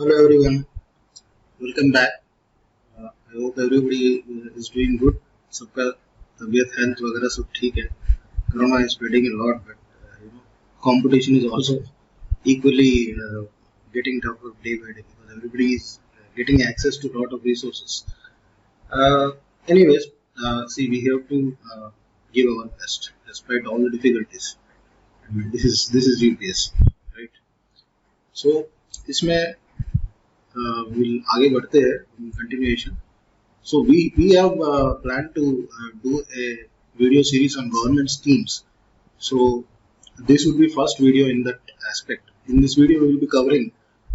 Hello everyone, welcome back. I hope everybody is doing good. सबका तबीयत health वगैरह सब ठीक है. Corona is spreading a lot, but competition is also equally getting tougher day by day because everybody is getting access to a lot of resources. Uh, anyways, see, we have to give our best despite all the difficulties. I mean, this is UPS, right? So इसमें we'll आगे बढ़ते हैं continuation. So we have planned to do a video series on government schemes. So this would be first video in that aspect. In this video, we will be covering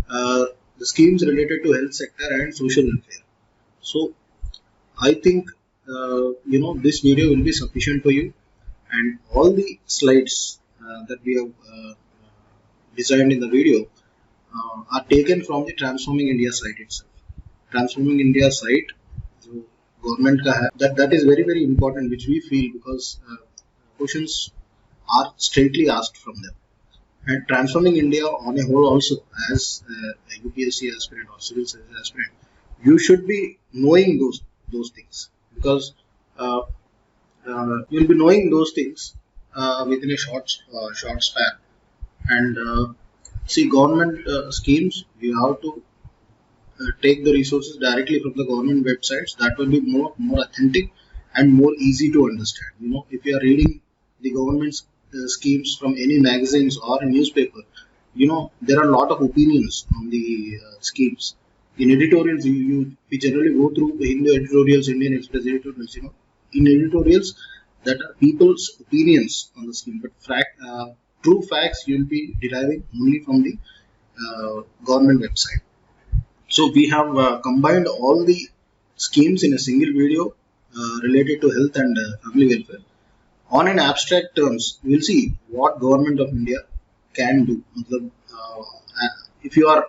the schemes related to health sector and social welfare. So I think this video will be sufficient for you, and all the slides that we have designed in the video are taken from the Transforming India site itself. Transforming India site जो government का है, that is very very important, which we feel because questions are straightly asked from them. And Transforming India on a whole also, as a UPSC aspirant or civil service aspirant, you should be knowing those things because you'll be knowing those things within a short span. And see, government schemes, you have to take the resources directly from the government websites. That will be more authentic and more easy to understand. If you are reading the government schemes from any magazines or a newspaper, there are a lot of opinions on the schemes. In editorials, we generally go through Hindu editorials, Indian Express editorials. In editorials, that are people's opinions on the scheme, but true facts you will be deriving only from the government website. So we have combined all the schemes in a single video related to health and family welfare. On an abstract terms, we will see what government of India can do. If you are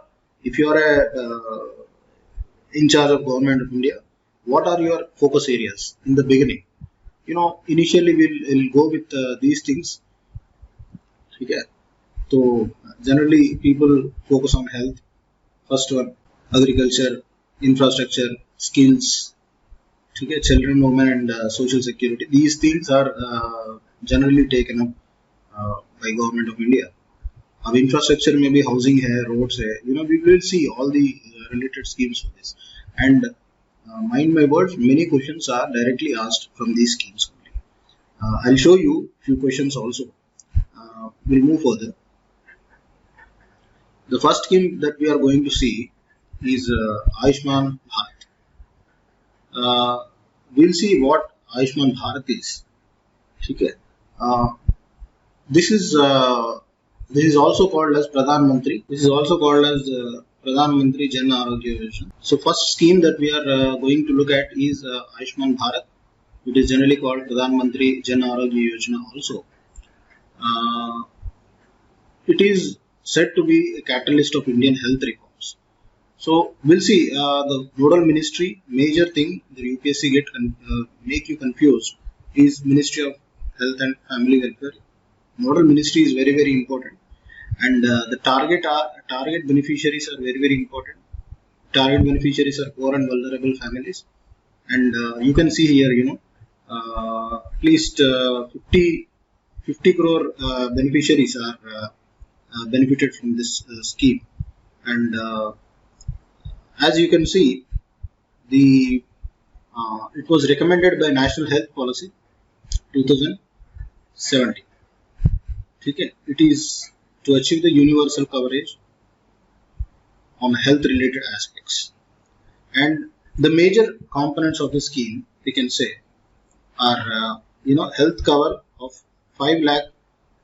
in charge of government of India, what are your focus areas in the beginning? Initially we'll go with these things. Okay. So generally people focus on health. First one, agriculture, infrastructure, skills, children, women, and social security. These things are generally taken up by government of India. अब infrastructure में भी housing है, roads है. We will see all the related schemes for this. And mind my words, many questions are directly asked from these schemes only. I'll show you few questions also. We'll move further. The first scheme that we are going to see is Ayushman Bharat. We'll see what Ayushman Bharat is. Okay. This is also called as Pradhan Mantri. This is also called as Pradhan Mantri Jan Arogya Yojana. So first scheme that we are going to look at is Ayushman Bharat. It is generally called Pradhan Mantri Jan Arogya Yojana also. It is said to be a catalyst of Indian health reforms. So we'll see the nodal ministry. Major thing the UPSC make you confused is Ministry of Health and Family Welfare. Nodal ministry is very very important, and the target beneficiaries are very very important. Target beneficiaries are poor and vulnerable families, and you can see here, at least 50 crore beneficiaries are benefited from this scheme. And as you can see, it was recommended by National Health Policy 2017. Okay. It is to achieve the universal coverage on health related aspects, and the major components of the scheme, we can say, are health cover of 5 lakh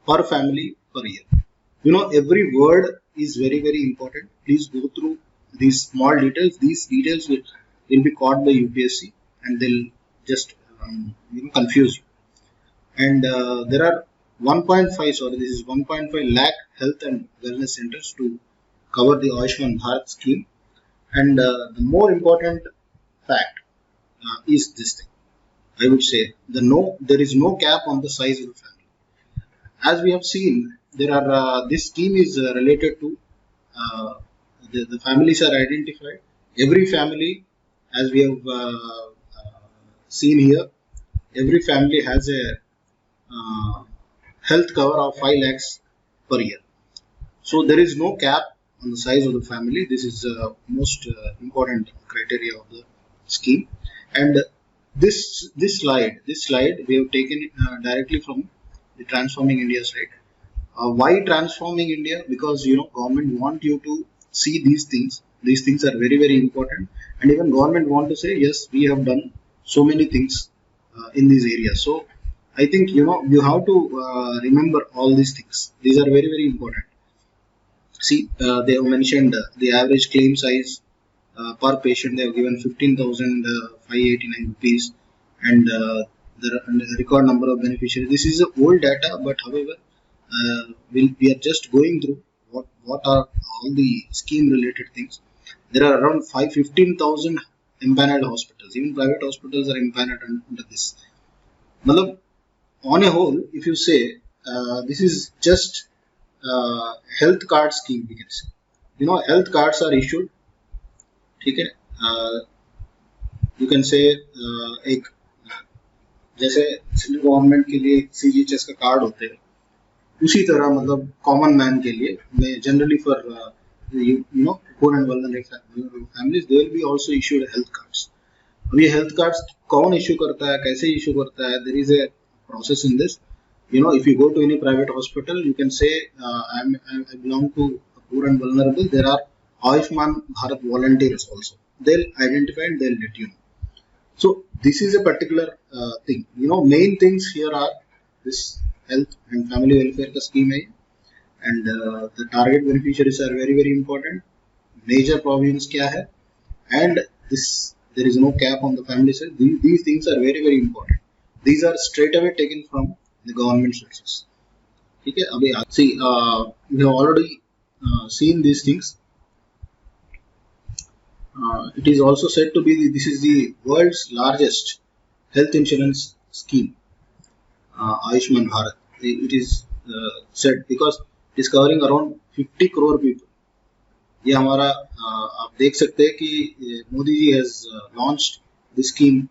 per family per year. Every word is very very important. Please go through these small details. These details will be caught by UPSC, and they'll just confuse you. And there are 1.5 lakh health and wellness centers to cover the Ayushman Bharat scheme. And the more important fact is this thing. I would say there is no cap on the size of the family. As we have seen, this scheme is related to the families are identified. Every family, as we have seen here, every family has a health cover of 5 lakhs per year. So there is no cap on the size of the family. This is most important criteria of the scheme. And this slide we have taken directly from the Transforming India slide. Why Transforming India? Because government want you to see these things. These things are very, very important, and even government want to say, yes, we have done so many things in these areas. So I think you have to remember all these things. These are very, very important. See, they have mentioned the average claim size per patient. They have given 15,589 rupees, and the record number of beneficiaries. This is old data, but however, we are just going through what are all the scheme related things. There are around 15,000 empaneled hospitals. Even private hospitals are empaneled under this. Malab, on a whole, if you say this is just health card scheme, we can say. Health cards are issued. Okay, you can say एक जैसे government के लिए CGHS का card होते हैं, उसी तरह मतलब कॉमन मैन के लिए मैं generally for poor and vulnerable families they will be also issued health cards. अब ये health cards कौन इशू करता है, कैसे इशू करता है? There is a process in this. If you go to any private hospital, you can say I belong to poor and vulnerable. There are Ayushman Bharat volunteers also. They'll identify and they'll let you know. So this is a particular thing. Main things here are this health and family welfare का scheme है, and the target beneficiaries are very, very important. Major provisions क्या है, and there is no cap on the family size. These things are very, very important. These are straight away taken from the government sources. Okay, अभी see we have already seen these things. It is also said to be this is the world's largest health insurance scheme, Ayushman Bharat. It is said because it is covering around 50 crore people. ये हमारा आप देख सकते हैं कि Modi ji has launched this scheme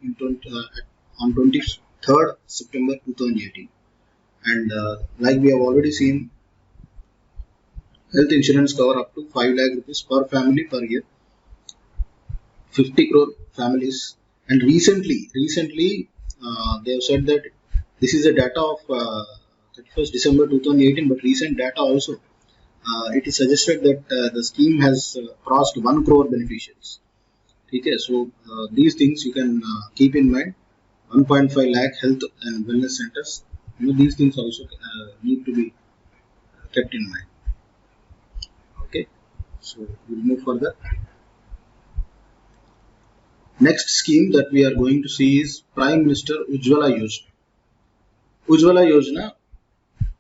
on 23rd September 2018, and like we have already seen, health insurance cover up to 5 lakh rupees per family per year, 50 crore families. And recently they have said that this is the data of 31st December 2018, but recent data also it is suggested that the scheme has crossed 1 crore beneficiaries. Okay, so these things you can keep in mind. 1.5 lakh health and wellness centers. These things also need to be kept in mind. Okay, so we'll move further. Next scheme that we are going to see is Prime Minister Ujjwala Yojana. Ujjwala Yojana,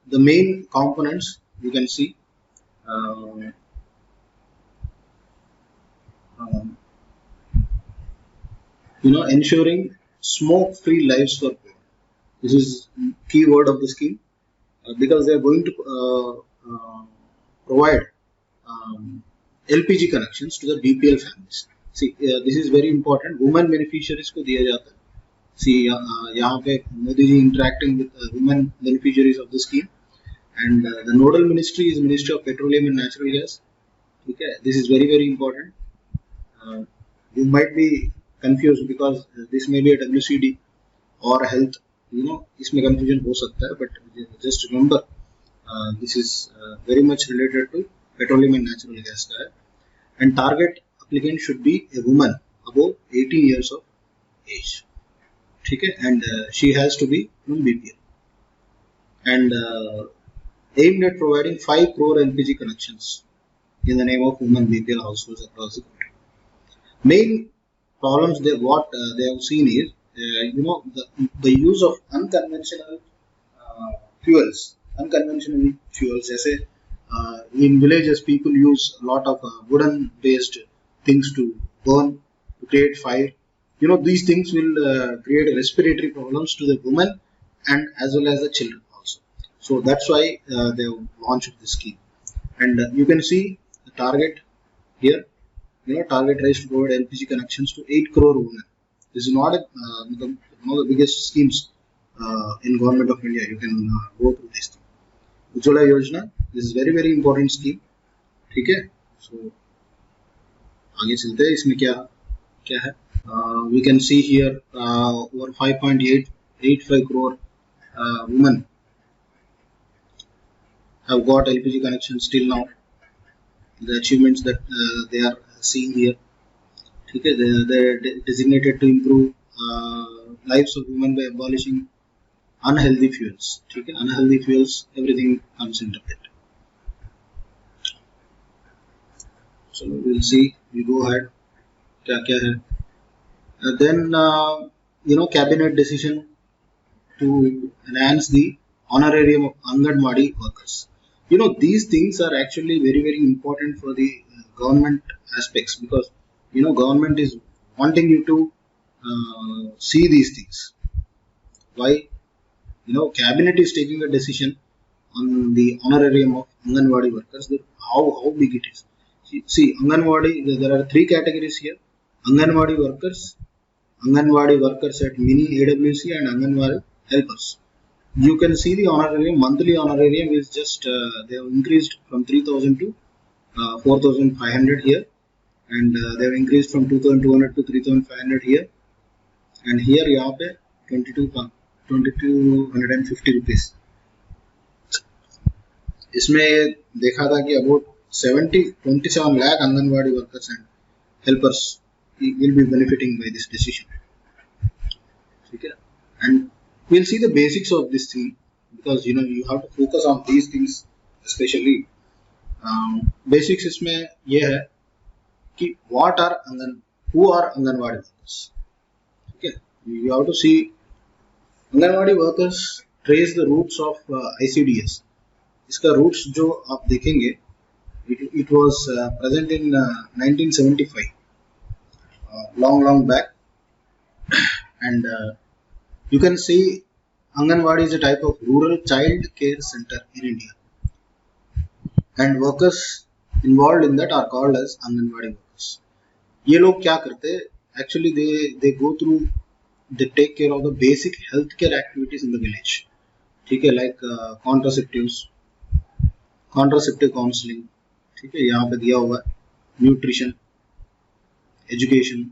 the main components you can see. Ensuring smoke-free lives for poor. This is key word of the scheme because they are going to provide LPG connections to the BPL families. See, this is very important. Women beneficiaries को दिया जाता है. See, यहाँ पे Modi ji interacting with women beneficiaries of the scheme, and the nodal ministry is Ministry of Petroleum and Natural Gas. Okay, this is very, very important. You might be confused because this may be a WCD or a health. इसमें confusion हो सकता है, but just remember this is very much related to petroleum and natural gas का है. And target applicant should be a woman above 18 years of age. ठीक है, and she has to be from BPL. And aimed at providing 5 crore LPG connections in the name of women BPL households across the country. Main problems they have seen is the use of unconventional fuels. Unconventional fuels, जैसे in villages people use a lot of wooden based things to burn, to create fire. These things will create respiratory problems to the women and as well as the children also. So that's why they have launched this scheme. And you can see the target here, target raised to provide LPG connections to 8 crore women. This is not one of the biggest schemes in government of India. You can go through this thing. Ujjwala Yojana, this is very very important scheme. ठीक है, so आगे चलते हैं. इसमें क्या क्या है? We can see here over 5.85 crore women have got LPG connections till now. The achievements that they are seeing here. ठीक है, they are designated to improve lives of women by abolishing unhealthy fuels. ठीक है, unhealthy fuels, everything comes into it. So we'll see. We go ahead. क्या क्या है? Then cabinet decision to enhance the honorarium of Anganwadi workers. These things are actually very very important for the government aspects, because government is wanting you to see these things. Why? Cabinet is taking a decision on the honorarium of Anganwadi workers. How big it is. See, Anganwadi, there are 3 categories here. Anganwadi workers at mini AWC, and Anganwadi helpers. You can see the honorarium, monthly honorarium is just they have increased from 3,000 to 4,500 here, and they have increased from 2,200 to 3,500 here, and here यहाँ पे 2,250 rupees. इसमें देखा था कि about 27 lakh Anganwadi workers and helpers will be benefiting by this decision. Okay? And we'll see the basics of this thing, because you have to focus on these things especially. Basics इसमें ये है कि who are Anganwadi workers. Okay, you have to see Anganwadi workers trace the roots of ICDS. इसका roots जो आप देखेंगे, it was present in 1975, long back, and you can see Anganwadi is a type of rural child care center in India, and workers involved in that are called as Anganwadi workers. ये लोग क्या करते हैं? Actually they go through, they take care of the basic healthcare activities in the village. ठीक है, like contraceptive counseling. ठीक है, यहाँ पे दिया हुआ है, nutrition, education,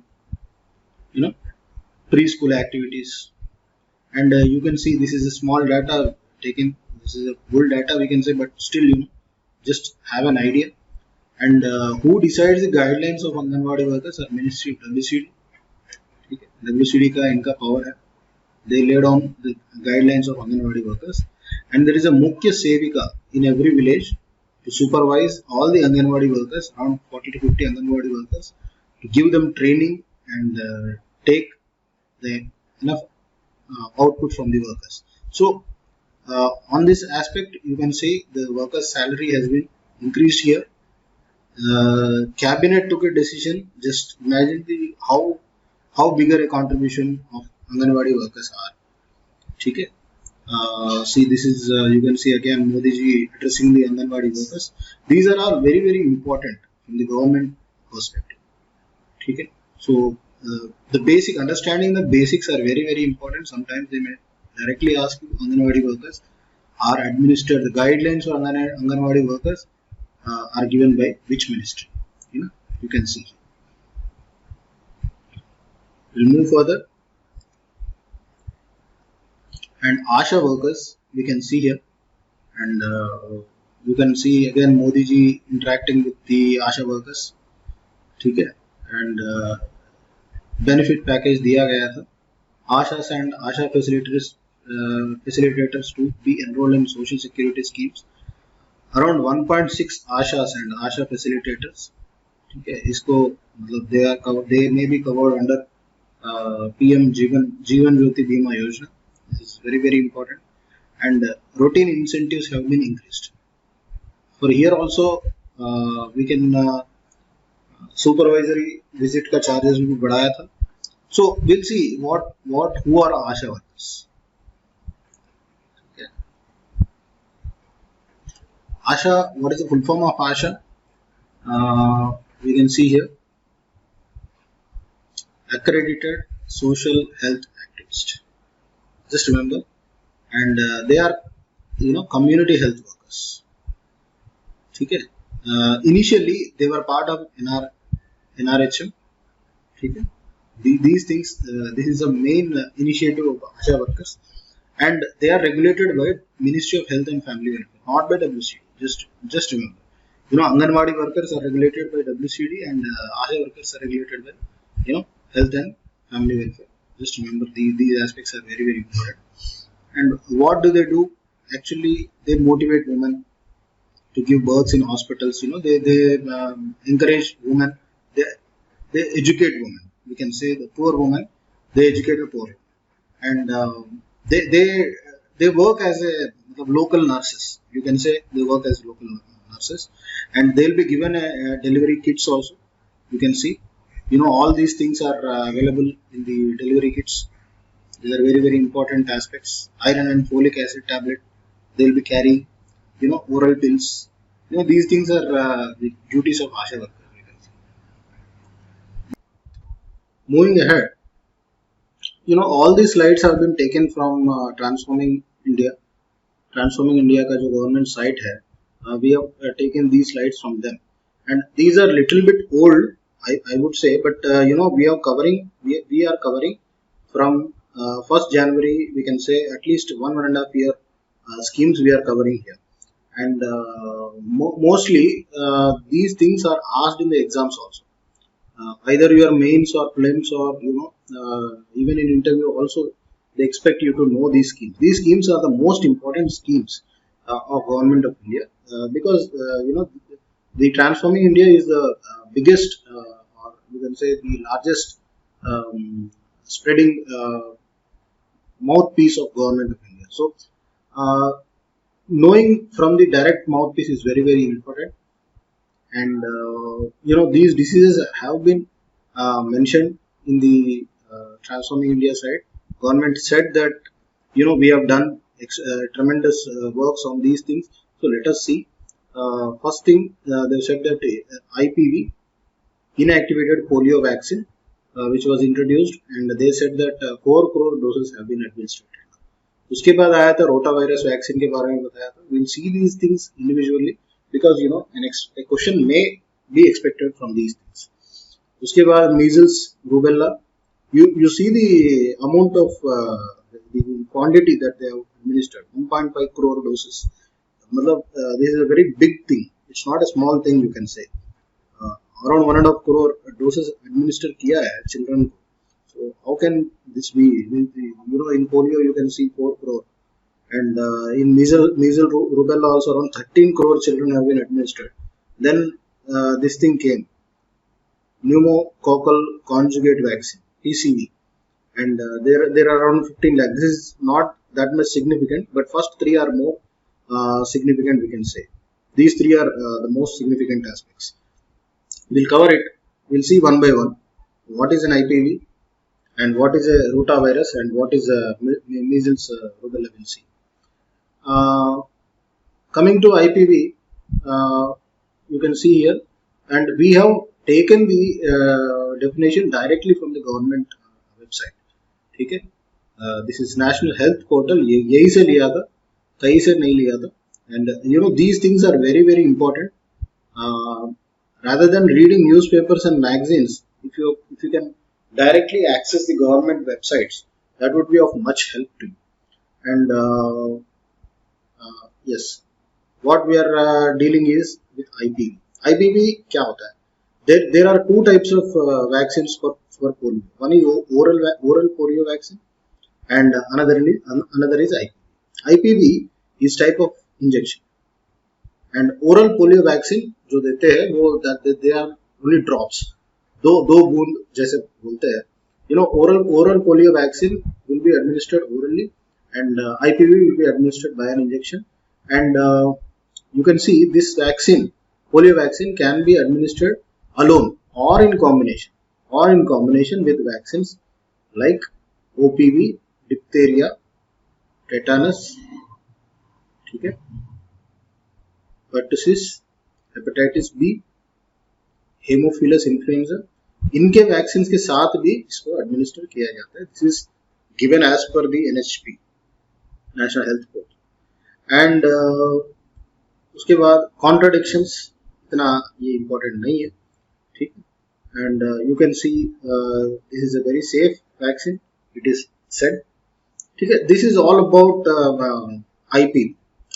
preschool activities, and you can see this is a small data taken. This is a full data we can say, but still just have an idea. And who decides the guidelines of Anganwadi workers are Ministry of WCD. ठीक है, WCD का इनका power है. They lay down the guidelines of Anganwadi workers, and there is a Mukhya Sevika in every village to supervise all the Anganwadi workers, around 40 to 50 Anganwadi workers, to give them training and take the enough output from the workers. So on this aspect, you can see the workers' salary has been increased here. Cabinet took a decision. Just imagine how bigger a contribution of Anganwadi workers are. ठीक है. See, this is you can see again Modi ji addressing the Anganwadi workers. These are all very very important from the government perspective. ठीक है. So the basic understanding, the basics are very very important. Sometimes they may directly ask you, Anganwadi workers are administered, the guidelines for Anganwadi workers are given by which ministry. You can see. We'll move further. And ASHA workers we can see here, and you can see again Modi ji interacting with the ASHA workers. ठीक है, and benefit package दिया गया था. ASHAs and ASHA facilitators to be enrolled in social security schemes. Around 1.6 ASHAs and ASHA facilitators. ठीक है, इसको मतलब they may be covered under PM Jeevan Jyoti Bima Yojana. This is very very important, and routine incentives have been increased. For here also we can supervisory visit का charges भी बढ़ाया था. So we'll see who are ASHA workers. Okay. ASHA, what is the full form of ASHA? we can see here accredited social health activist. Just remember, and they are community health workers. ठीक है. Initially they were part of NRHM. ठीक है. These things, this is a main initiative of ASHA workers, and they are regulated by Ministry of Health and Family Welfare, not by WCD. Just remember, Anganwadi workers are regulated by WCD, and ASHA workers are regulated by Health and Family Welfare. Just remember, these aspects are very, very important. And what do? Actually, they motivate women to give births in hospitals. They encourage women. They educate women. We can say the poor woman, they educate the poor, and they work as a local nurses. You can say they work as local nurses, and they'll be given a delivery kits also. You can see, all these things are available in the delivery kits. These are very, very important aspects. Iron and folic acid tablet they'll be carrying. Oral pills. These things are the duties of ASHA workers. Moving ahead, all these slides have been taken from Transforming India. Transforming India का जो government site है, we have taken these slides from them, and these are little bit old, I would say, but we are covering from 1st January. We can say at least 1.5 year schemes we are covering here, and mostly these things are asked in the exams also. Either your mains or prelims, or even in interview also, they expect you to know these schemes. These schemes are the most important schemes of Government of India, because the Transforming India is the biggest, or you can say the largest spreading mouthpiece of Government of India. So knowing from the direct mouthpiece is very, very important. And these diseases have been mentioned in the Transforming India side. Government said that we have done tremendous works on these things. So let us see. First thing, they said that IPV, inactivated polio vaccine, which was introduced, and they said that 4 crore doses have been administered. उसके बाद आया था rotavirus vaccine के बारे में बताया था. We'll see these things individually, because a question may be expected from these things. उसके बाद measles, rubella, you see the amount of the quantity that they have administered, 1.5 crore doses. This is a very big thing. It's not a small thing, you can say. Around 1.5 crore doses administered किया है children को. So how can this be? In polio you can see 4 crore. And in measles, rubella also around 13 crore children have been administered. Then this thing came, pneumococcal conjugate vaccine, PCV, and there are around 15 lakh. This is not that much significant, but first 3 are more significant, we can say. These 3 are the most significant aspects. We'll cover it. We'll see one by one. What is an IPV, and what is a rotavirus, and what is a measles, rubella, we'll see. Coming to IPV, you can see here, and we have taken the definition directly from the government website. ठीक है. This is National Health Portal. यही से लिया था, कहीं से नहीं लिया था. And these things are very, very important. Rather than reading newspapers and magazines, if you can directly access the government websites, that would be of much help to you. And yes, what we are dealing is with IPV. IPV क्या होता है? There are 2 types of vaccines for polio. One is oral polio vaccine, and another is IPV. IPV is type of injection, and oral polio vaccine जो देते हैं वो they are only drops. दो बूंद जैसे बोलते हैं. Oral polio vaccine will be administered orally, and IPV will be administered by an injection. And you can see this vaccine, polio vaccine, can be administered alone or in combination with vaccines like OPV, diphtheria, tetanus, pertussis, hepatitis B, Haemophilus influenza, इनके vaccine के साथ भी इसको administer किया जाता है. This is given as per the NHP, national health code. And उसके बाद कॉन्ट्राडिक्शंस इतना ये इम्पोर्टेंट नहीं है, ठीक. And you can see this is a very safe vaccine, it is said, ठीक है. This is all about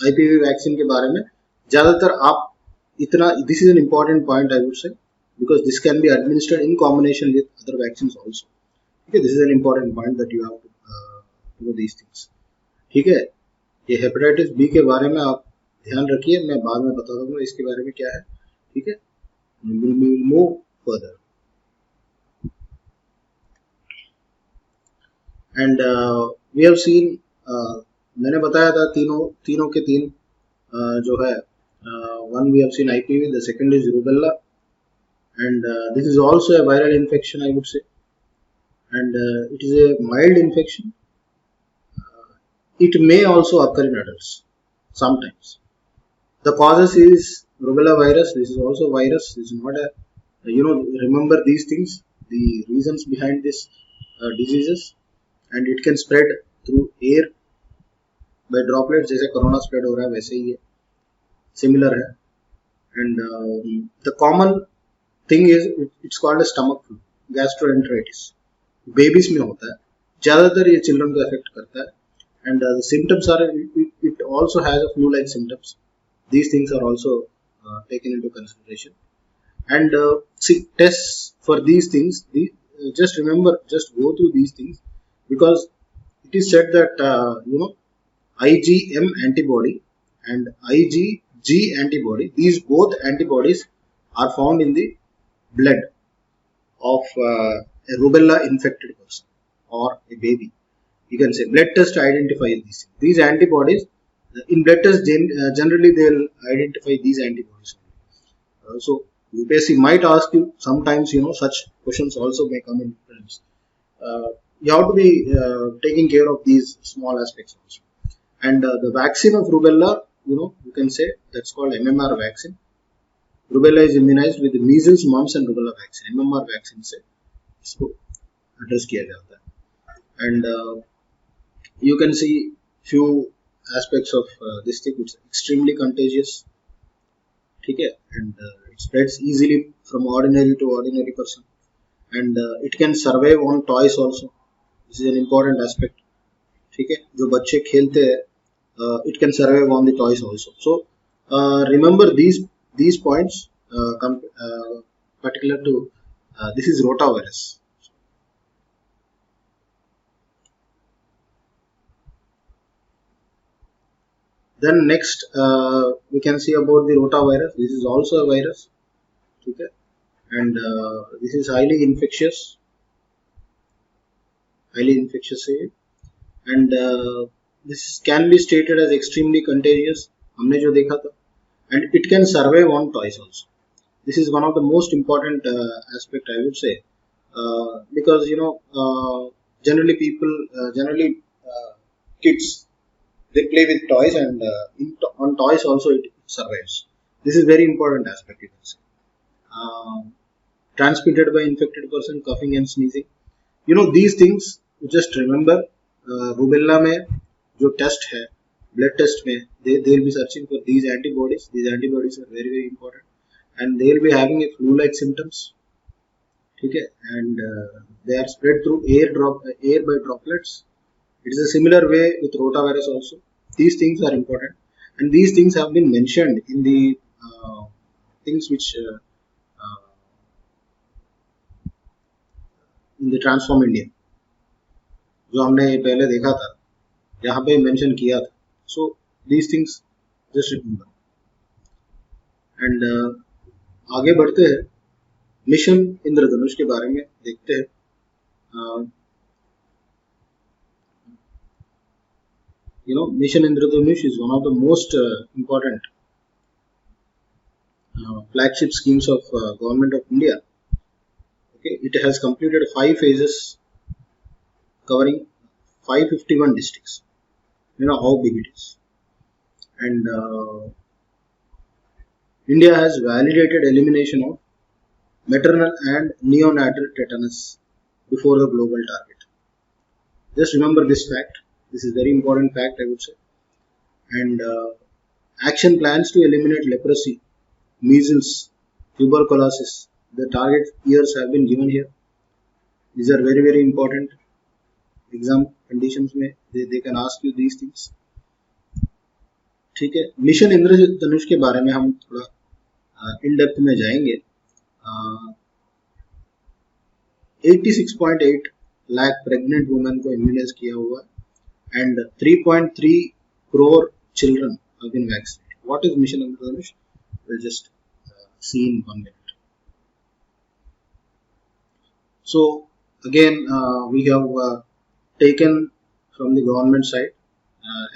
IPV vaccine के बारे में. ज्यादातर आप इतना, this is an important point I would say, because this can be administered in combination with other vaccine also, ठीक है. This is an important point that you have to know these things, ठीक है. ये hepatitis B के बारे में आप ध्यान रखिए, मैं बाद में बता दूंगा इसके बारे में क्या है, ठीक है. Move further. And we have seen, मैंने बताया था तीनों के तीन जो है, one we have seen IPV, the second is rubella, and this is also a viral infection, I would say, and it is a mild infection. It may also occur in adults sometimes. The causes is rubella virus. This is also virus. This is not a, remember these things, the reasons behind this diseases, and it can spread through air by droplets. जैसे corona spread हो रहा है वैसे ही है, similar है. And the common thing is it's called a stomach flu, gastroenteritis. Babies में होता है, ज्यादातर ये चिल्ड्रन को अफेक्ट करता है. And the symptoms are, it also has a flu like symptoms. These things are also taken into consideration. And see, tests for these things, just remember, just go through these things, because it is said that IgM antibody and IgG antibody, these both antibodies are found in the blood of a rubella infected person or a baby. You can say blood test identifies these antibodies. In blood test, generally they will identify these antibodies. So UPSC might ask you sometimes, such questions also may come in prelims. You have to be taking care of these small aspects also. And the vaccine of rubella, you can say that's called MMR vaccine. Rubella is immunized with measles, mumps and rubella vaccine. MMR vaccine से इसको address किया जाता है. And you can see few aspects of this thing. It's extremely contagious, ठीक है. And it spreads easily from ordinary to ordinary person. And it can survive on toys also. This is an important aspect, ठीक है. जो बच्चे खेलते हैं, it can survive on the toys also. So remember these points particular to this is rotavirus. Then next we can see about the rotavirus. This is also a virus, okay, and this is highly infectious, and this can be stated as extremely contagious, हमने जो देखा था. And it can survive on toys also. This is one of the most important aspect, I would say, because generally people, kids, they play with toys, and on toys also it survives. This is very important aspect, you can say. Transmitted by infected person, coughing and sneezing. These things, just remember. Rubella में जो test है, blood test में, they will be searching for these antibodies. These antibodies are very very important, and they will be having a flu like symptoms, ठीक है. And they are spread through air by droplets. It is a similar way with rotavirus also. These things are important, and these things have been mentioned in the things which in the Transform India, जो हमने पहले देखा था, यहाँ पे mention किया था. So these things just remember. And आगे बढ़ते हैं, मिशन इंद्रधनुष के बारे में देखते हैं. Mission Indradhanush is one of the most important flagship schemes of government of India. Okay, it has completed 5 phases covering 551 districts. How big it is. And India has validated elimination of maternal and neonatal tetanus before the global target. Just remember this fact. This is very important fact, I would say. And action plans to eliminate leprosy, measles, tuberculosis. The target years have been given here. These are very very important. Exam conditions में they can ask you these things. ठीक है, mission इंद्रधनुष के बारे में हम थोड़ा in depth में जाएंगे. 86.8 लाख प्रेग्नेंट वुमेन को इम्यूनाइज किया हुआ and 3.3 crore children have been vaccinated. What is Mission Indradhanush? We'll just see in 1 minute. So again we have taken from the government side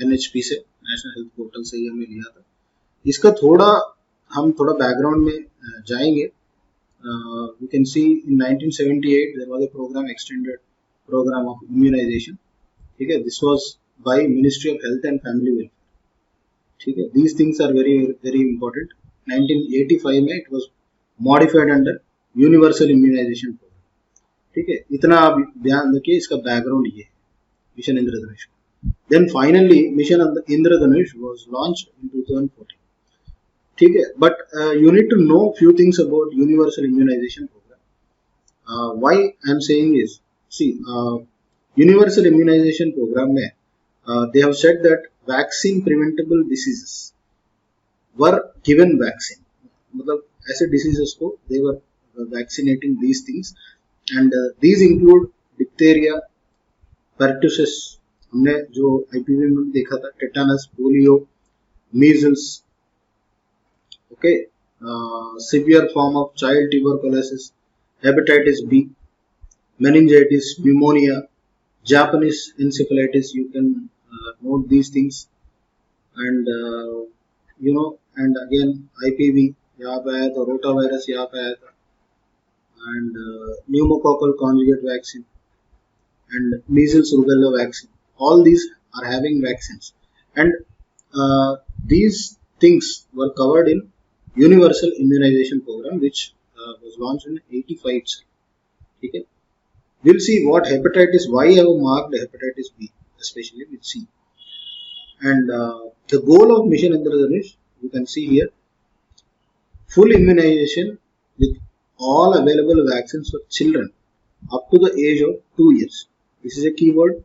NHP से, नेशनल हेल्थ पोर्टल से ही हमने लिया था. इसका हम थोड़ा बैकग्राउंड में जाएंगे. We can see in 1978 there was a program, extended program of immunization. ठीक है, this was by Ministry of Health and Family Welfare. ठीक है, these things are very very important. 1985 में it was modified under universal immunization program. ठीक है, इतना आप ध्यान रखिए. इसका बैकग्राउंड ये है mission Indradhanush. Then finally Mission Indradhanush was launched in 2014. ठीक है, but you need to know few things about universal immunization program. Why I am saying is, see, universal immunization program में they have said that vaccine preventable diseases were given vaccine. मतलब ऐसे diseases को they were vaccinating these things, and these include diphtheria, pertussis, हमने जो IPV में देखा था, tetanus, polio, measles, okay, severe form of child tuberculosis, hepatitis B, meningitis, pneumonia, Japanese encephalitis. You can note these things, and and again IPV यहाँ पे आया था, rotavirus यहाँ पे आया था, and pneumococcal conjugate vaccine and measles rubella vaccine. All these are having vaccines, and these things were covered in universal immunization program, which was launched in 85 itself. Okay, we'll see what hepatitis. Why I have marked hepatitis B, especially with C. And the goal of Mission Indradhanush, you can see here, full immunization with all available vaccines for children up to the age of 2 years. This is a keyword.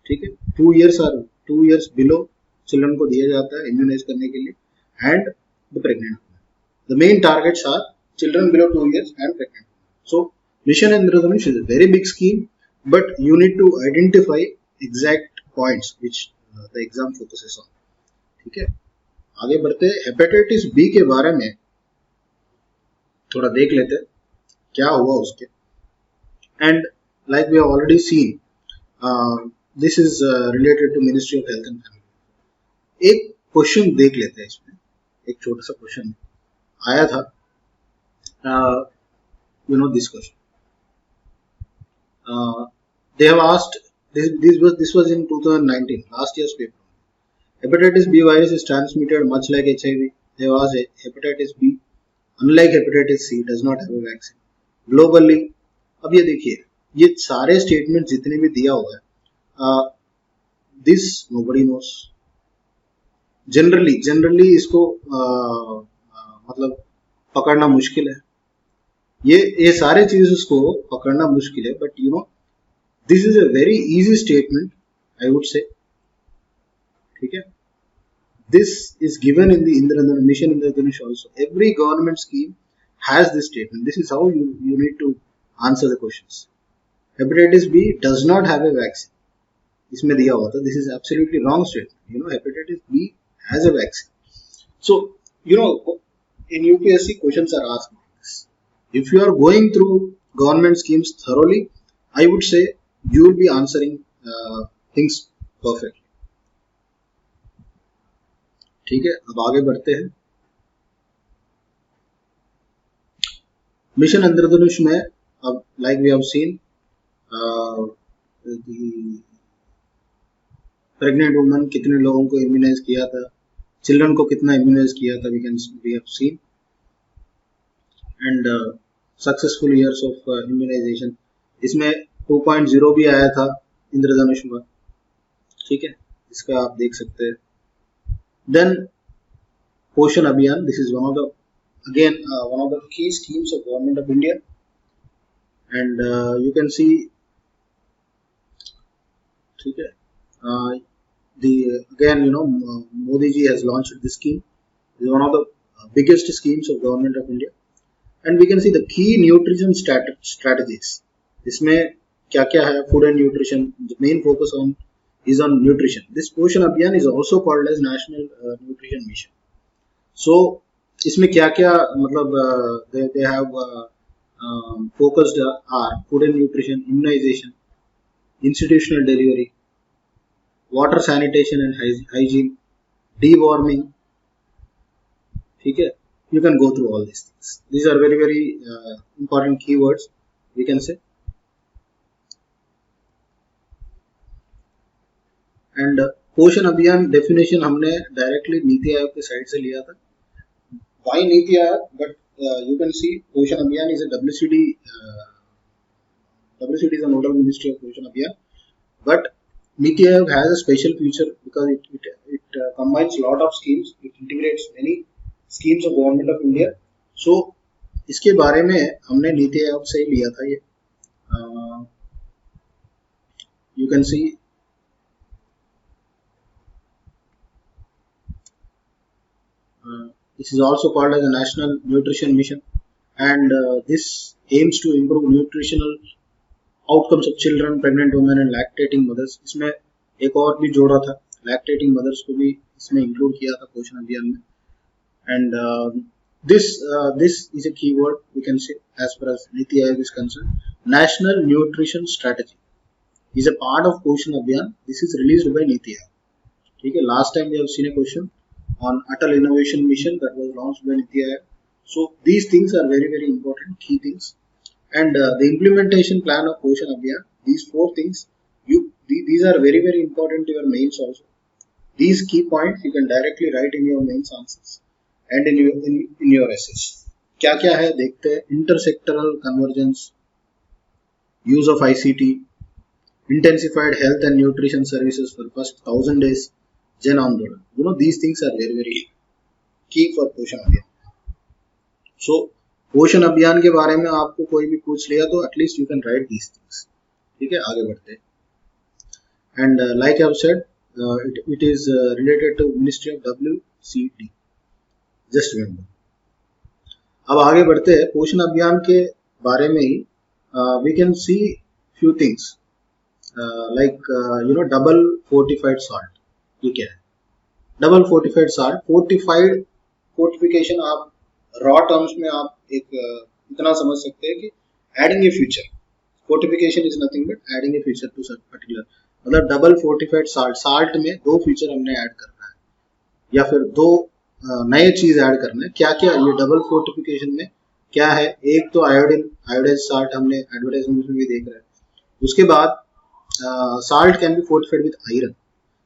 ठीक है, 2 years or 2 years below children को दिया जाता है immunise करने के लिए, and the pregnant. The main targets are children below 2 years and pregnant. So mission Indradhanush is a very big scheme, but you need to identify exact points which the exam focuses on. ठीक है, आगे बढ़ते हैं. Hepatitis B के बारे में थोड़ा देख लेते हैं क्या हुआ उसके. And like we have already seen, this is related to Ministry of Health and Family. एक क्वेश्चन देख लेते हैं इसमें. एक छोटा सा क्वेश्चन आया था, this question. They have asked, this was in 2019, last year's paper. Hepatitis B virus is transmitted much like HIV. They have asked, hepatitis B, unlike hepatitis C, does not have a vaccine. Globally, अब ये देखिए, ये सारे statement जितने भी दिया हुआ है, this nobody knows. जनरली इसको मतलब पकड़ना मुश्किल है. ये सारे चीज़ों को पकड़ना मुश्किल है, but this is a very easy statement, I would से. ठीक है, this is given in the Indradhanush, mission Indradhanush also. Every government scheme has this statement. This is how you need to answer the questions. Hepatitis B does not have a vaccine. इसमें दिया हुआ था. This is absolutely wrong statement. Hepatitis B has a vaccine. So in UPSC questions are asked like this. If you are going through government schemes thoroughly, I would say you will be answering things perfectly. ठीक है, अब आगे बढ़ते हैं. Mission Indradhanush में अब like we have seen pregnant woman कितने लोगों को इम्यूनाइज किया था, चिल्ड्रन को कितना इम्यूनाइज किया था, we have seen. And successful years of immunisation, इसमें 2.0 भी आया था इंद्रधनुष में, ठीक है, इसका आप देख सकते हैं. देन पोषण अभियान, this is one of the again one of the key schemes of government of India, and you can see, ठीक है, the again Modi ji has launched this scheme. It is one of the biggest schemes of government of India, and we can see the key nutrition strategies. इसमें क्या क्या है, food and nutrition, the main focus on is on nutrition. This Poshan Abhiyan is also called as National Nutrition Mission. So इसमें क्या क्या मतलब they have focused are food and nutrition, immunization, institutional delivery, water sanitation and hygiene, deworming, ठीक है. You can go through all these things. These are very very important keywords, we can say. And पोषण अभियान definition हमने directly NITI Aayog के side से लिया था. Why NITI Aayog? But you can see पोषण अभियान is a WCD. WCD is a nodal ministry of पोषण अभियान, but NITI Aayog has a special feature because it combines lot of schemes. It integrates many schemes of government of India. So इसके बारे में हमने नीति आयोग से ही लिया था ये. You can see this is also called as a National Nutrition Mission, and this aims to improve nutritional outcomes of children, pregnant women and lactating mothers. इसमें एक और भी जोड़ा था, lactating mothers को भी इसमें include किया था पोषण अभियान में. And this is a keyword we can say as far as Niti Aayog is concerned. National Nutrition Strategy is a part of Poshan Abhiyan. This is released by Niti Aayog. ठीक है, last time we have seen a question on Atal Innovation Mission that was launched by Niti Aayog. So these things are very very important key things, and the implementation plan of Poshan Abhiyan. These 4 things, these are very very important to your mains also. These key points you can directly write in your mains answers and in your essays. क्या क्या है देखते हैं. Intersectoral convergence, use of ICT, intensified health and nutrition services for first 1000 days, Jan Andolan. These things are very very key for पोषण अभियान. So पोषण अभियान के बारे में आपको कोई भी पूछ लिया तो at least you can write these things. ठीक है, आगे बढ़ते हैं. And like I have said, it is related to Ministry of WCD. Just remember. अब आगे बढ़ते हैं. पोषण अभियान के बारे में ही we can see few things like double fortified salt. ये क्या है? Double fortified salt. फोर्टिफिकेशन आप रॉ टर्म्स में आप एक इतना समझ सकते हैं कि adding a future. Fortification is nothing but adding a future to particular. मतलब डबल फोर्टिफाइड साल्ट में 2 फ्यूचर हमने ऐड करना है या फिर 2 नए चीज ऐड करना है. क्या क्या ये डबल फोर्टिफिकेशन में क्या है? एक तो आयोडाइज साल्ट हमने एडवर्टाइजमेंट में भी देख रहे हैं. उसके बाद salt can be fortified with iron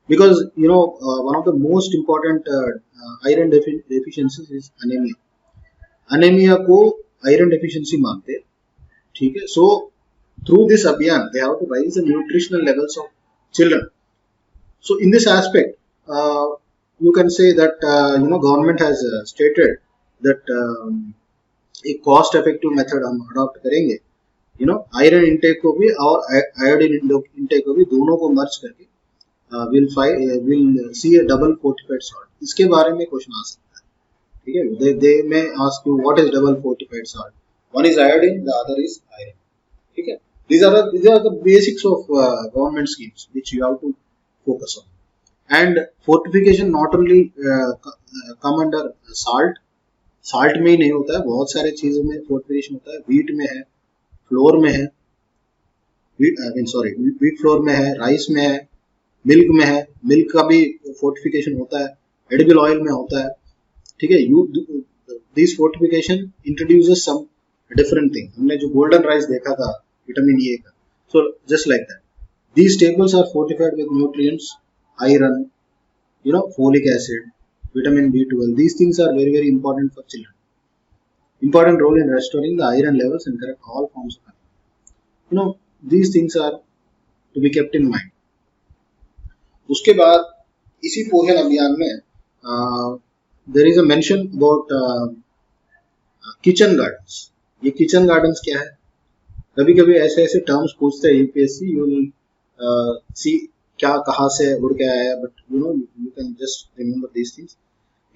because one of the most important iron deficiencies is anemia. Anemia को iron deficiency मानते हैं, ठीक है. So through this abhiyan they have to raise the nutritional levels of children. So in this aspect you can say that government has stated that एक cost effective method हम adopt करेंगे. Iron intake को भी और iodine intake को भी दोनों को मर्ज करके will see a double fortified salt. इसके बारे में क्वेश्चन आ सकता है, ठीक है. they may ask you what is double fortified salt. One is iodine, the other is iron, ठीक है. These are the basics of government schemes which you have to focus on. And fortification not only come under salt में ही नहीं होता है, बहुत सारे चीजों में fortification होता है. wheat में है, फ्लोर में है, व्हीट फ्लोर में है, राइस में है, मिल्क में है. मिल्क का भी फोर्टिफिकेशन होता है, एडिबल ऑयल में होता है, ठीक है. This fortification introduces some different thing. हमने जो गोल्डन राइस देखा था विटामिन ए का, so just like that these tables are fortified with nutrients, iron, folic acid, vitamin B12. These things are very very important for children. important role in restoring the iron levels and correct all forms of anemia. These things are to be kept in mind. उसके बाद इसी पोषण अभियान में there is a mention about kitchen gardens. ये kitchen gardens क्या है? कभी कभी ऐसे टर्म्स पूछते हैं यूपीएससी. यू विल सी क्या कहाँ से उड़ के आया, but you can just remember these things.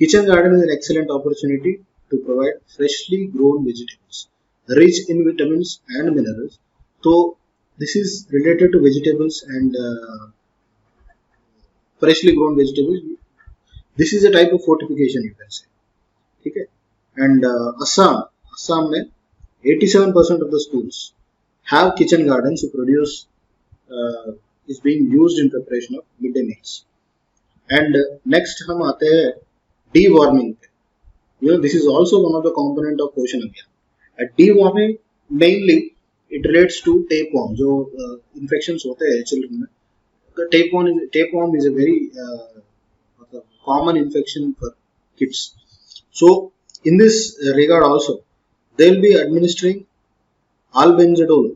Kitchen garden is an excellent opportunity to provide freshly grown vegetables rich in vitamins and minerals. So this is related to vegetables and freshly grown vegetables. This is a type of fortification, you can say. Okay. And Assam में 87% of the schools have kitchen gardens to produce is being used in preparation of midday meals. And next हम आते हैं deworming पे. This is also one of the component of Poshan Abhiyan. At deworming, mainly it relates to tapeworm. जो infections होते हैं children में. Tapeworm is a very common infection for kids. So in this regard also, they will be administering albendazole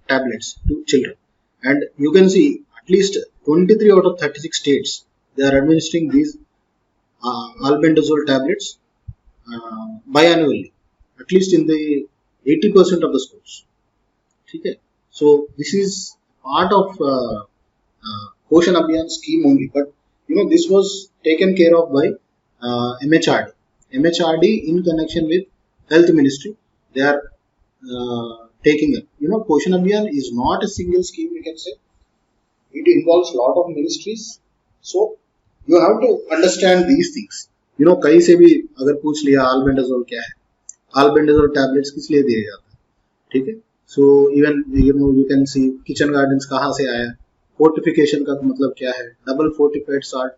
tablets to children, and you can see at least 23 out of 36 states they are administering these albendazole tablets biannually, at least in the 80% of the schools. Okay, so this is part of Poshan Abhiyan scheme only, but this was taken care of by MHRD in connection with Health Ministry. They are taking it. Poshan Abhiyan is not a single scheme, we can say. It involves lot of ministries, so you have to understand these things. कहीं से भी अगर पूछ लिया albendazole क्या है, albendazole tablets किस लिए दिए जाते हैं, ठीक है. So even you can see kitchen gardens कहाँ से आया, fortification का मतलब क्या है, double fortified salt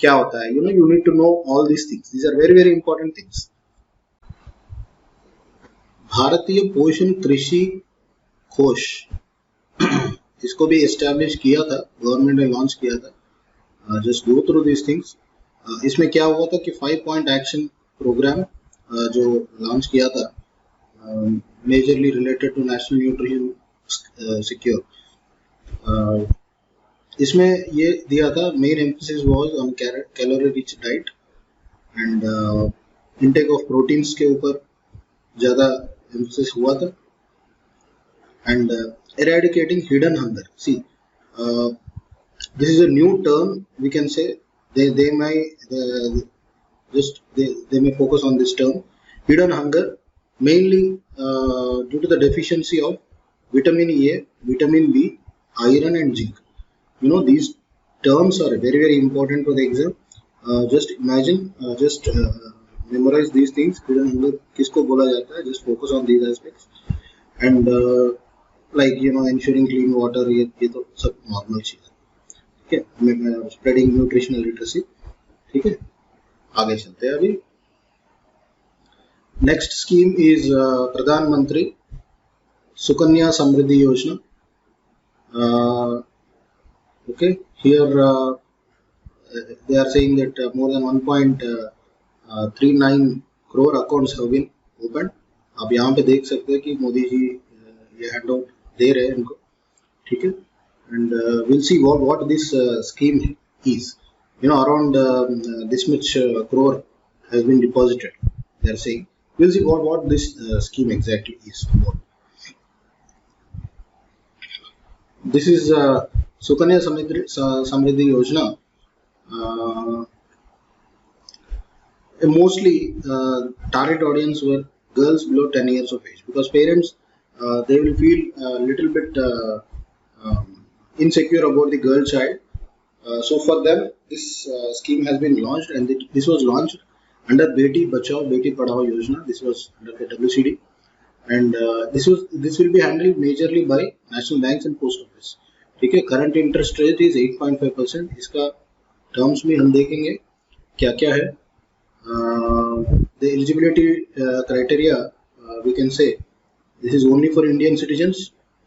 क्या होता है, you need to know all these things. These are very very important things. भारतीय पोषण कृषि कोष इसको भी एस्टैब्लिश किया था, गवर्नमेंट ने लॉन्च किया था. Just go through this things. इसमें क्या हुआ था कि 5 पॉइंट एक्शन प्रोग्राम जो लॉन्च किया था, majorly related to national nutrition secure. इसमें ये दिया था, main emphasis was on calorie rich diet and intake of proteins के ऊपर ज़्यादा एम्फेसिस हुआ था, and eradicating hidden hunger. See, this is a new term, we can say. They may focus on this term, hidden hunger, mainly due to the deficiency of vitamin A, vitamin B, iron and zinc. These terms are very very important for the exam. Just imagine, memorize these things. Hidden hunger किसको बोला जाता है, just focus on these aspects. And like ensuring clean water, ये तो सब normal चीज है. ठीक है, स्प्रेडिंग न्यूट्रिशनल लिटरेसी. ठीक है, आगे चलते हैं. अभी नेक्स्ट स्कीम इज प्रधानमंत्री सुकन्या समृद्धि योजना. Okay, here they are saying that more than 1.39 crore accounts have been opened. आप यहाँ पे देख सकते हैं कि मोदी जी ये हैंड आउट दे रहे हैं इनको. ठीक है, and we'll see what this scheme is. Around this much crore has been deposited, they are saying. We'll see what this scheme exactly is about. This is Sukanya Samriddhi Yojana. Mostly target audience were girls below 10 years of age, because parents they will feel a little bit insecure about the girl child. So for them this scheme has been launched, and this was launched under Beti Bachao Beti Padhao Yojana. This was under the WCD, and this will be handled majorly by national banks and post office. ठीक है, current interest rate is 8.5%. इसका terms में हम देखेंगे क्या क्या है. The eligibility criteria, we can say this is only for Indian citizens.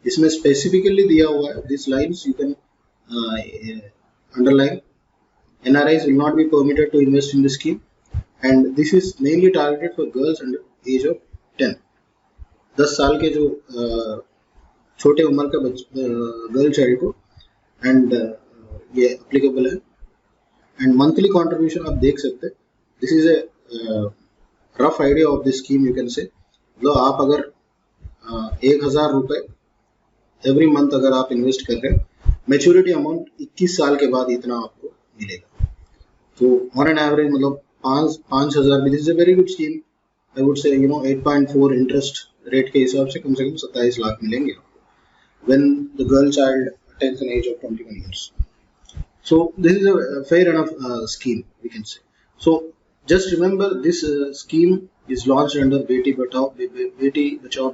इसमें specifically दिया हुआ है, these lines you can underline. NRIs will not be permitted to invest in the scheme, and this is mainly targeted for girls under age of 10. 10 साल के जो छोटे उम्र का गर्ल चाइल्ड को, एंड ये एप्लीकेबल है. एंड मंथली कंट्रीब्यूशन आप देख सकते हैं. This is a rough idea of this scheme, you can say. मतलब आप अगर 1000 रुपये एवरी मंथ अगर आप इन्वेस्ट कर रहे हैं, मैच्योरिटी अमाउंट 21 साल के बाद इतना आपको मिलेगा. तो ऑन एन एवरेज मतलब 5,000 भी. This is a very good scheme. I would से 8.4 इंटरेस्ट रेट के हिसाब से कम 27 लाख मिलेंगे आपको when the girl child attains an age of 21 years. So this is a fair enough scheme, we can say. So just remember this scheme is launched under Beti Bachao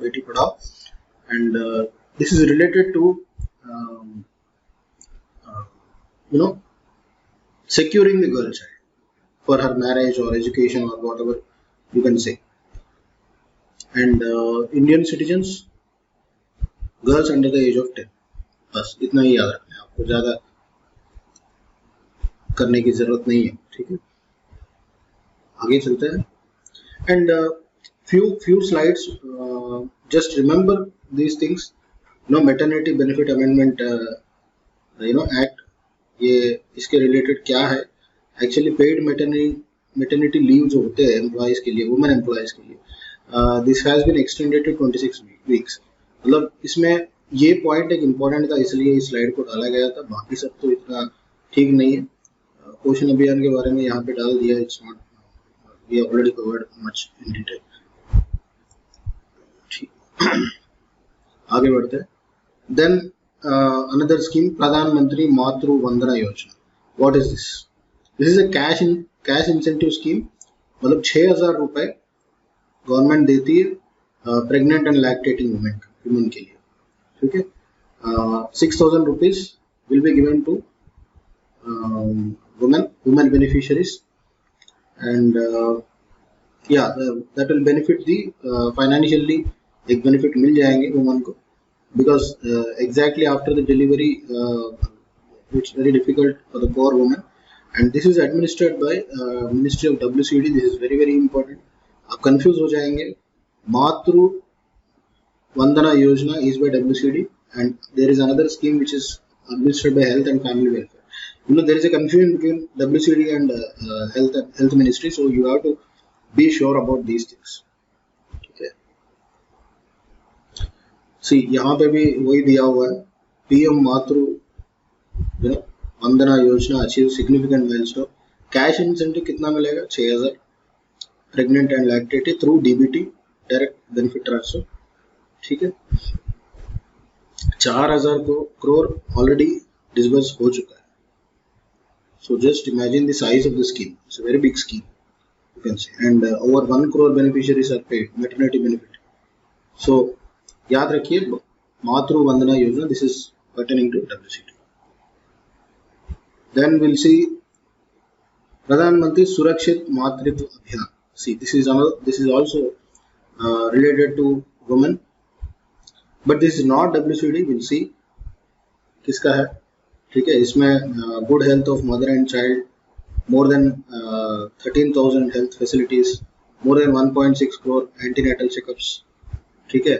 Beti Padhao, and this is related to securing the girl child for her marriage or education or whatever you can say. And Indian citizens, girls under the age of 10. बस इतना ही याद रखना है आपको, ज़्यादा करने की जरूरत नहीं है. ठीक है, आगे चलते हैं. And few slides, just remember these things. Maternity benefit amendment act, ये इसके रिलेटेड क्या है. एक्चुअली पेड मैटरनिटी लीव जो होते हैं एम्प्लॉयज के लिए, वुमेन एम्प्लॉयज के लिए, this has been extended to 26 weeks. मतलब इसमें ये पॉइंट एक इम्पॉर्टेंट था, इसलिए इस स्लाइड को डाला गया था. बाकी सब तो इतना ठीक नहीं है. पोषण अभियान के बारे में यहाँ पे डाल दिया. It's not, we already covered much in detail. आगे बढ़ते हैं. देन अनदर स्कीम, प्रधानमंत्री मातृ वंदना योजना. What is this? This is a cash incentive scheme. मतलब 6,000 रुपए गवर्नमेंट देती है प्रेग्नेंट एंड लैक्टेटिंग वुमेन के लिए. ठीक है, 6,000 rupees will be given to women beneficiaries, and that will benefit the financially. एक benefit मिल जाएंगे women को, because exactly after the delivery it's very difficult for the poor woman, and this is administered by Ministry of WCD. This is very very important. आप confuse हो जाएंगे. मातृ वंदना योजना is by WCD, and there is another scheme which is administered by Health and Family Welfare. There is a confusion between WCD and health ministry, so you have to be sure about these things. Okay. See, यहाँ पे भी वही दिया हुआ है. PM Matru Vandana Yojana achieve significant milestone. Cash incentive कितना मिलेगा? 6,000. Pregnant and lactated through DBT, direct benefit transfer. ठीक है, 4,000 करोड़ ऑलरेडी डिसबर्स हो चुका है. So just imagine the size of the scheme. It's a very big scheme, you can say, and over 1 crore beneficiaries are paid maternity benefit. So याद रखिए, मातृ वंदना योजना, this is pertaining to WCD. Then we'll see प्रधानमंत्री सुरक्षित मातृत्व अभियान. See, this is also related to women, but this is not WCD. We'll see किसका है. ठीक है, इसमें good health of mother and child, more than 13,000 health facilities, more than 1.6 crore antenatal checkups. ठीक है,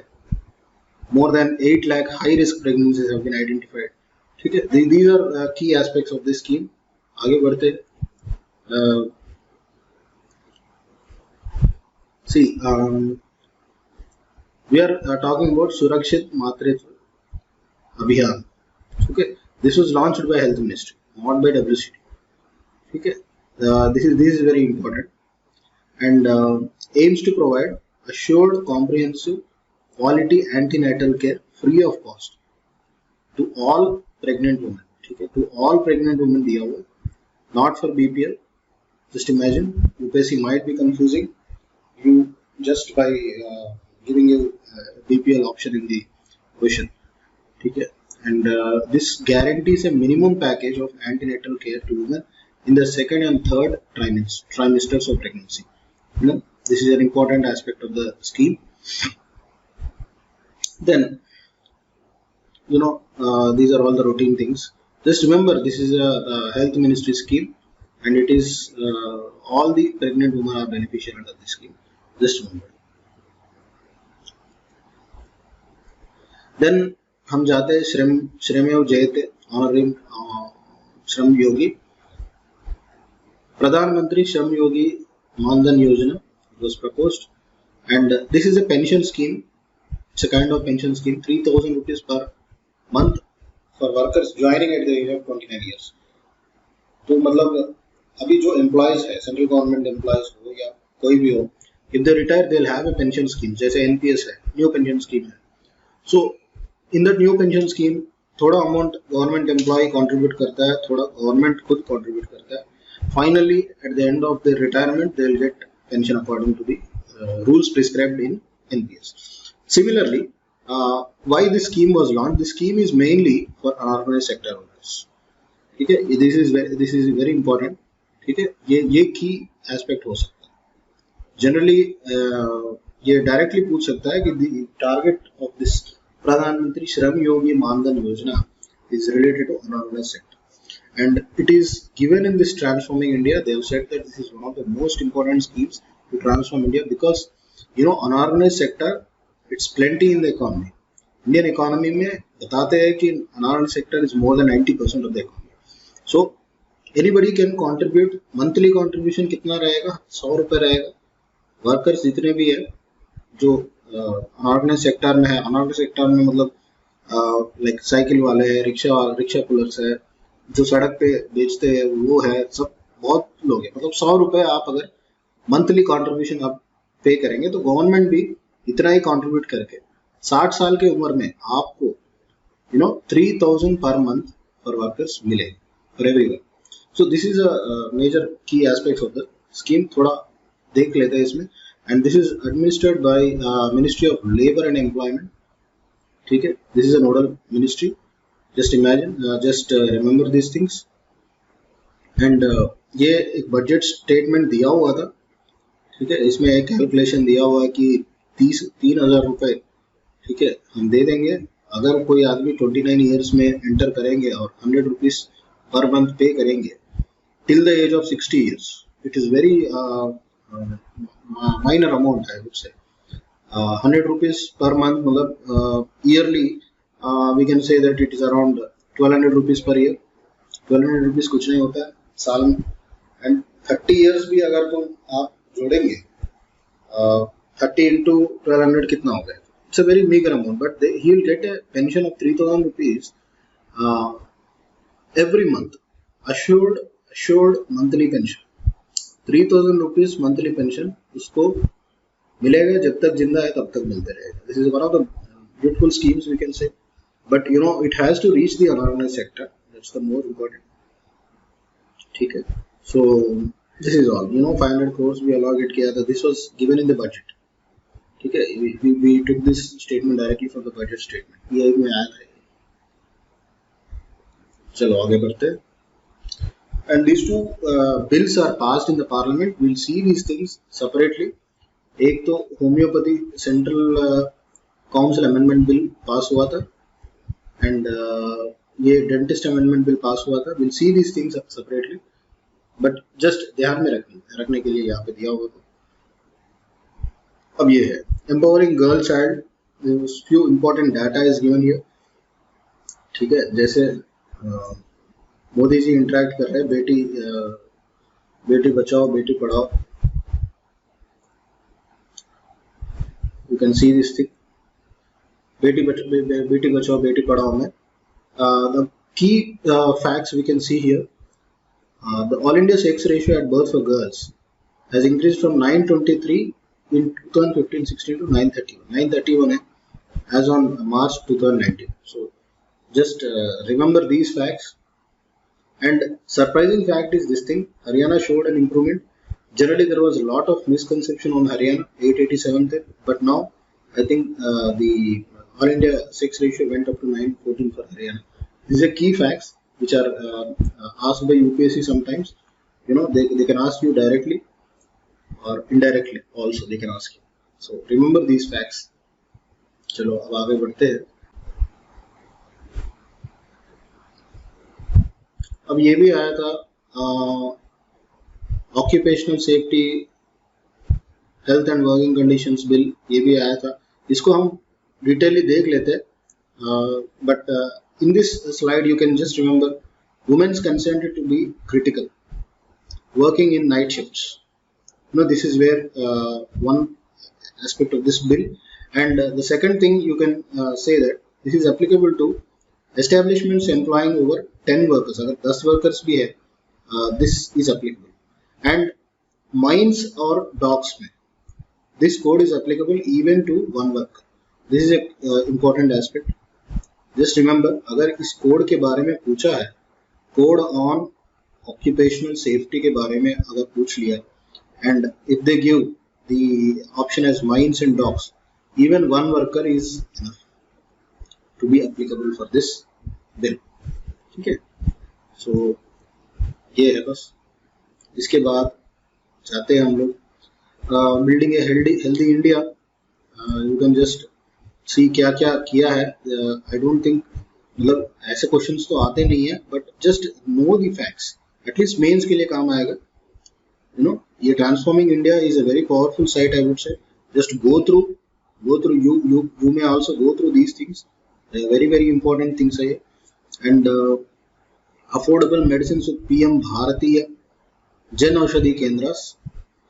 more than 8 lakh high risk pregnancies have been identified. ठीक है, these are key aspects of this scheme. आगे बढ़ते. See, we are talking about Surakshit Matritva Abhiyan. Okay, this was launched by Health Ministry, not by WCD. Okay, this is very important, and aims to provide assured, comprehensive, quality antenatal care free of cost to all pregnant women. Okay, to all pregnant women दिया हुआ, not for BPL. Just imagine, UPSC might be confusing you just by giving you BPL option in the question. ठीक है. And this guarantees a minimum package of antenatal care to women in the second and third trimesters of pregnancy. This is an important aspect of the scheme. Then, these are all the routine things. Just remember, this is a health ministry scheme, and it is all the pregnant women are beneficial under this scheme. Just remember. Then हम जाते हैं श्रमेव जयते honouring Shram Yogi, प्रधानमंत्री श्रम योगी मानधन योजना was proposed, and this is a pension scheme. It's a kind of pension scheme, 3,000 rupees per month for workers joining at the age of 29 years. तो मतलब अभी जो एम्प्लॉयज है, सेंट्रल गवर्नमेंट एम्प्लॉयज हो या कोई भी हो, if they retire they'll have a pension scheme, जैसे NPS है, न्यू पेंशन स्कीम है. So in that new pension scheme थोड़ा अमाउंट गवर्नमेंट एम्प्लॉय कंट्रीब्यूट करता है, थोड़ा गवर्नमेंट खुद कंट्रीब्यूट करता है. Finally at the end of the retirement they will get pension according to the rules prescribed in NPS. Similarly, why this scheme was launched? This scheme is mainly for unorganized sector workers. ठीक है, this is very important. ठीक है, ये key aspect हो सकता है. Generally ये directly पूछ सकता है कि the target of this प्रधानमंत्री श्रम योगी मानधन योजना is related to unorganized sector. And it is given in this Transforming India. They have said that this is one of the most important schemes to transform India because unorganized sector, it's plenty in the economy. Indian economy में बताते हैं कि unorganized sector is more than 90% of the economy. So anybody can contribute. Monthly contribution कितना रहेगा? 100 रुपए रहेगा. Workers जितने भी है जो unorganized sector में है, unorganized sector में मतलब like साइकिल वाले हैं, रिक्शा पुलर्स है, जो सड़क पे बेचते हैं वो है, सब बहुत लोग हैं. मतलब 100 रुपए आप अगर मंथली कंट्रीब्यूशन आप पे करेंगे तो गवर्नमेंट भी इतना ही कंट्रीब्यूट करके 60 साल की उम्र में आपको 3,000 पर मंथ फॉर वर्कर्स मिलेगा for everyone. So this is a major key aspects of the scheme. थोड़ा देख लेते हैं इसमें. And this is administered by ministry of labour and employment. ठीक है, this is a nodal ministry. Just imagine, just remember these things. And ये एक budget statement दिया हुआ था. ठीक है, इसमें एक कैलकुलेशन दिया हुआ है कि 3,000 रुपए, ठीक है, हम दे देंगे अगर कोई आदमी 29 ईयर्स में एंटर करेंगे और 100 रुपीज पर मंथ पे करेंगे till the age of 60 years. It is very minor amount, I would say. 100 rupees per month मतलब yearly we can say that it is around 1,200 rupees per year. 1,200 rupees कुछ नहीं होता है साल में. And 30 years भी अगर तुम आप जोड़ेंगे 30 into 1,200 कितना हो गया? It's a very meager amount, but he will get a pension of 3,000 rupees every month. Assured monthly pension. 3,000 rupees monthly pension उसको मिलेगा, जब तक जिंदा है तब तक मिलते रहेगा. This is one of the beautiful schemes we can say. But it has to reach the unorganized sector. That's the more important. ठीक है. So this is all. 500 crores we allocate किया था. This was given in the budget. ठीक है. We took this statement directly from the budget statement. ये एक में आया था. चलो आगे बढ़ते. And these two bills are passed in the parliament. We'll see these things separately. एक तो homeopathy central council amendment bill pass हुआ था. एंड ये डेंटिस्ट अमेंडमेंट बिल पास हुआ था. Will see these things separately, but just ध्यान में रखने के लिए यहाँ पे दिया हुआ था. अब ये है empowering girl child. Few important data is given here. ठीक है, जैसे मोदी जी इंटरेक्ट कर रहे हैं Beti Bachao Beti Padhao. You can see this thing. Beti Bachao Beti Padhao में the key facts we can see here. The all India sex ratio at birth for girls has increased from 923 in 2015-16 to 931 as on March 2019. So just remember these facts. And surprising fact is this thing: Haryana showed an improvement. Generally there was a lot of misconception on Haryana 887th, but now I think the All India sex ratio went up to 914 for Haryana. These are key facts which are asked by UPSC sometimes. They can ask you directly or indirectly also they can ask you. So remember these facts. चलो अब आगे बढ़ते हैं. अब ये भी आया था occupational safety health and working conditions bill. ये भी आया था. इसको हम डिटेली देख लेते हैं. but in this slide you can just remember women's consented to be critical, working in night shifts. This is where one aspect of this bill. And the second thing you can say that this is applicable to establishments employing over 10 workers. अगर 10 workers भी है, this is applicable. And mines or docks में this code is applicable even to one worker. This is a important aspect. Just remember, अगर इस code के बारे में पूछा है, कोड ऑन ऑक्यूपेशनल सेफ्टी के बारे में अगर पूछ लिया, and if they give the option as mines and docks, even one worker is enough to be applicable for this bill. ठीक है, so ये है बस. इसके बाद जाते हैं हम लोग building a healthy India. You can just see क्या क्या किया है. आई डोंट थिंक, मतलब ऐसे क्वेश्चंस तो आते नहीं है, but just know the facts, at least mains के लिए काम आएगा. ये transforming India is a very powerful site. I would say just go through you may also go through these things. Very important things है ये. And अफोर्डेबल मेडिसिन पीएम भारतीय जन औषधि केंद्र,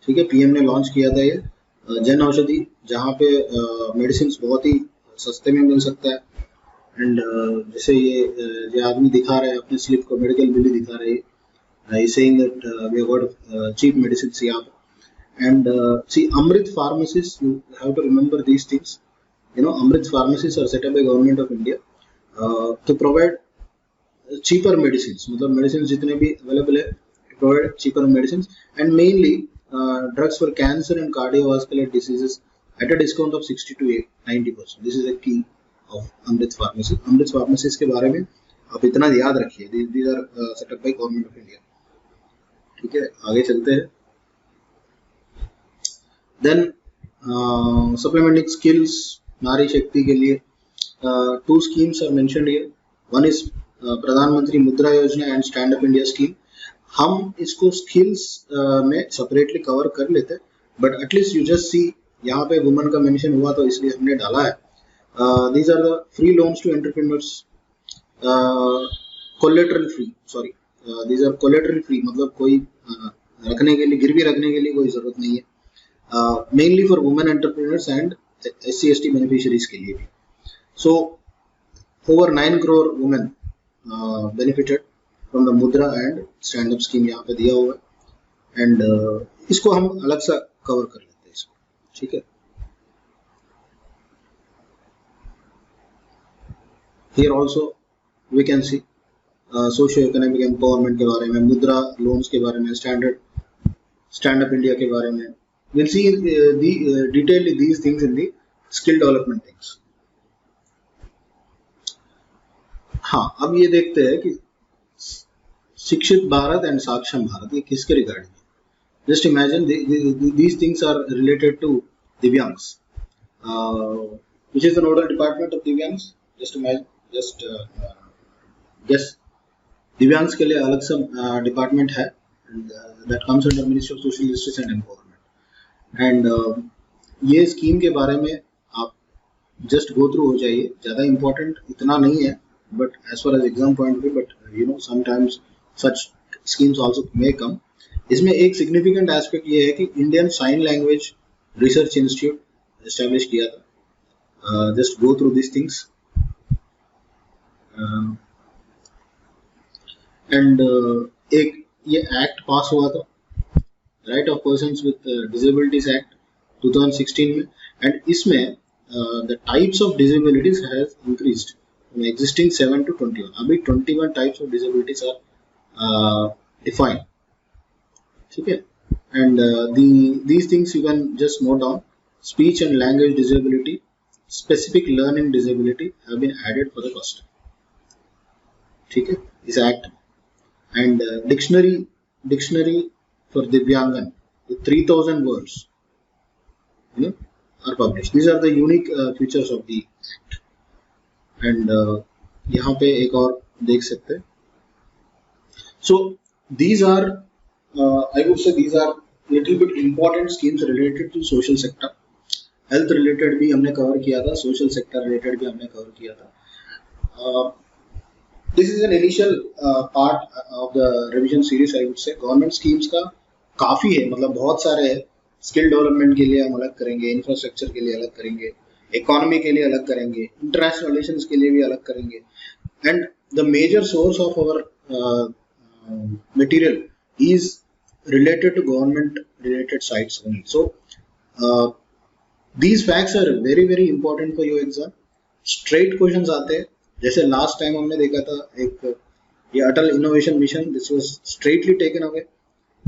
ठीक है, पीएम ने लॉन्च किया था ये जन औषधि, जहाँ पे मेडिसिन बहुत ही सस्ते में मिल सकता है. एंड जैसे ये आदमी दिखा रहा है अपने स्लिप को, मेडिकल बिल दिखा रहे हैं, saying that we have got cheap medicines यहाँ पे. And see, Amrit pharmacies, you have to remember these things. Amrit pharmacies are set up by government of India to provide cheaper medicines. मतलब medicines जितने भी available है, to provide cheaper medicines, and mainly drugs for cancer and cardiovascular diseases at a discount of 60 to 90%. This is a key of Amrit pharmacies. Amrit pharmacies के बारे में आप इतना याद रखिए. These are set up by government of India. ठीक है, आगे चलते हैं. Then supplementing skills, नारी शक्ति के लिए 2 schemes are mentioned here. One is प्रधानमंत्री मुद्रा योजना and stand up India scheme. हम इसको स्किल्स में सेपरेटली कवर कर लेते, but at least you just see यहाँ पे वुमेन का मेंशन हुआ तो इसलिए हमने डाला है. These are the free loans to entrepreneurs, collateral free, sorry these are collateral free, मतलब कोई रखने के लिए, गिरवी रखने के लिए कोई जरूरत नहीं है. Mainly for women entrepreneurs and SC/ST beneficiaries के लिए भी. So over 9 crore women benefited from the Mudra and stand up scheme यहाँ पे दिया हुआ है. And इसको हम अलग सा कवर कर लेते हैं इसको, ठीक है. Here also we can see socio economic empowerment के बारे में, मुद्रा लोन्स के बारे में, स्टैंड अप इंडिया के बारे में. We'll see detailed these things in the skill development things. हाँ, अब ये देखते हैं कि शिक्षित भारत एंड साक्षम भारत ये किसके रिगार्डिंग है. Just imagine these things are related to Divyangs. Which is the nodal department of Divyangs? Just imagine, just guess. Divyangs के लिए अलग सा डिपार्टमेंट है, and that comes under Ministry of Social Justice and Empowerment. And ये scheme के बारे में आप जस्ट गो थ्रू हो जाइए. ज़्यादा इम्पोर्टेंट इतना नहीं है, but as far as exam point of view, but sometimes such schemes also may come. इसमें एक सिग्निफिकेंट एस्पेक्ट ये है कि Indian sign language research institute establish किया था. Just go through this things. And एक ये एक्ट पास हुआ था, right of persons with disabilities act 2016 में, एंड इसमें the types of disabilities has increased from existing 7 to 21. अभी 21 types of disabilities are defined, ठीक है. And these things you can just note down. Speech and language disability, specific learning disability have been added for the first time, ठीक है, इस act. And dictionary for Divyangan with 3000 words are published. These are the unique features of the act. And यहाँ पे एक और देख सकते हैं. So these are I would say these are little bit important schemes related to social sector. Health related भी हमने cover किया था, social sector related भी हमने कवर किया था. This is an initial part of the revision series. I would say government schemes का काफी है, मतलब बहुत सारे हैं. स्किल डेवलपमेंट के लिए हम अलग करेंगे, इंफ्रास्ट्रक्चर के लिए अलग करेंगे, इकोनॉमी के लिए अलग करेंगे, इंटरनेशनल रिलेशंस के लिए भी अलग करेंगे. And the major source of our material is related to government related sites only. So these facts are very very important for your exam. Straight questions आते हैं, जैसे लास्ट टाइम हमने देखा था एक ये Atal innovation mission, this was straightly taken away.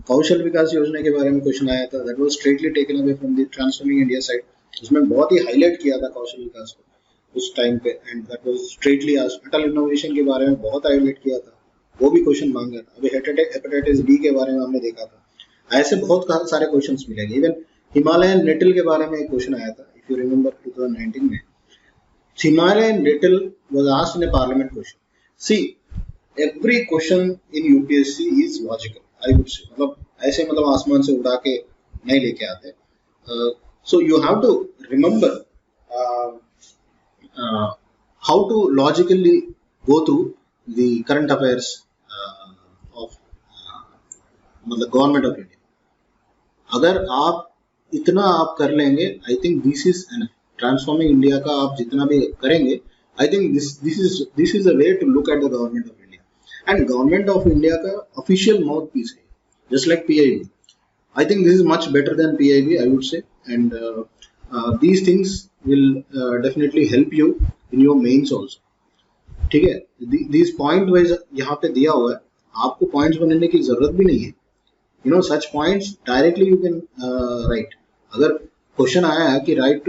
Kaushal Vikas Yojana के बारे में क्वेश्चन आया था, that was straightly taken away from the transforming India side. उसमें बहुत ही हाईलाइट किया था कौशल विकास को उस टाइम पे, and that was straightly asked. Atal innovation के बारे में बहुत हाईलाइट किया था, वो भी क्वेश्चन मांगा था. अभी हेपेटाइटिस बी के बारे में हमने देखा था. ऐसे बहुत सारे क्वेश्चंस मिलेंगे. इवन हिमालयन नेटल के बारे में एक क्वेश्चन आया था, इफ यू रिमेंबर 2019 में. Himalayan nettle was asked in a parliament question. See every question in UPSC is logical, I would say. मतलब ऐसे मतलब आसमान से उड़ा के नहीं लेके आते. So you have to remember how to logically go through the current affairs of मतलब गवर्नमेंट ऑफ इंडिया. अगर आप इतना आप कर लेंगे, I think this is enough. Transforming India का आप जितना भी करेंगे, I think this is a way to look at the government of India. And government of India का ऑफिशियल माउथ पीस है, just like PIB. I think this is much better than PIB, I would say. And these things will definitely help you in your mains also. ठीक है, this point wise यहाँ पे दिया हुआ है, आपको points बनाने की जरूरत भी नहीं है. You know, such points directly you can write. अगर क्वेश्चन आया है कि right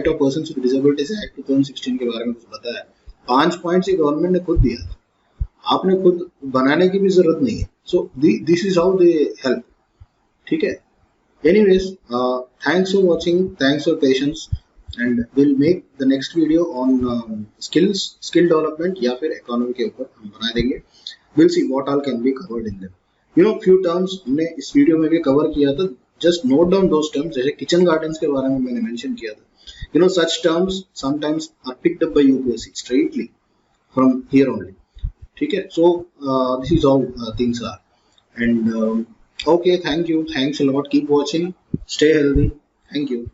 of persons with disabilities act 2016 के बारे में कुछ बताया, 5 पॉइंट्स ही गवर्नमेंट ने खुद दिया था, आपने खुद बनाने की भी जरूरत नहीं है. So this is how they help. ठीक है. Anyways, thanks for watching, thanks for patience, and will make the next video on skill development या फिर इकोनॉमी के ऊपर हम बना देंगे. Will see what all can be covered in them. You know, few terms हमने इस वीडियो में भी कवर किया था. Just note down those terms. जैसे किचन गार्डन्स के बारे में मैंने मेंशन किया था. You know, such terms sometimes are picked up by UPSC straightly from here only. ठीक है. So this is how things are. And okay, thank you, thanks a lot, keep watching, stay healthy, thank you.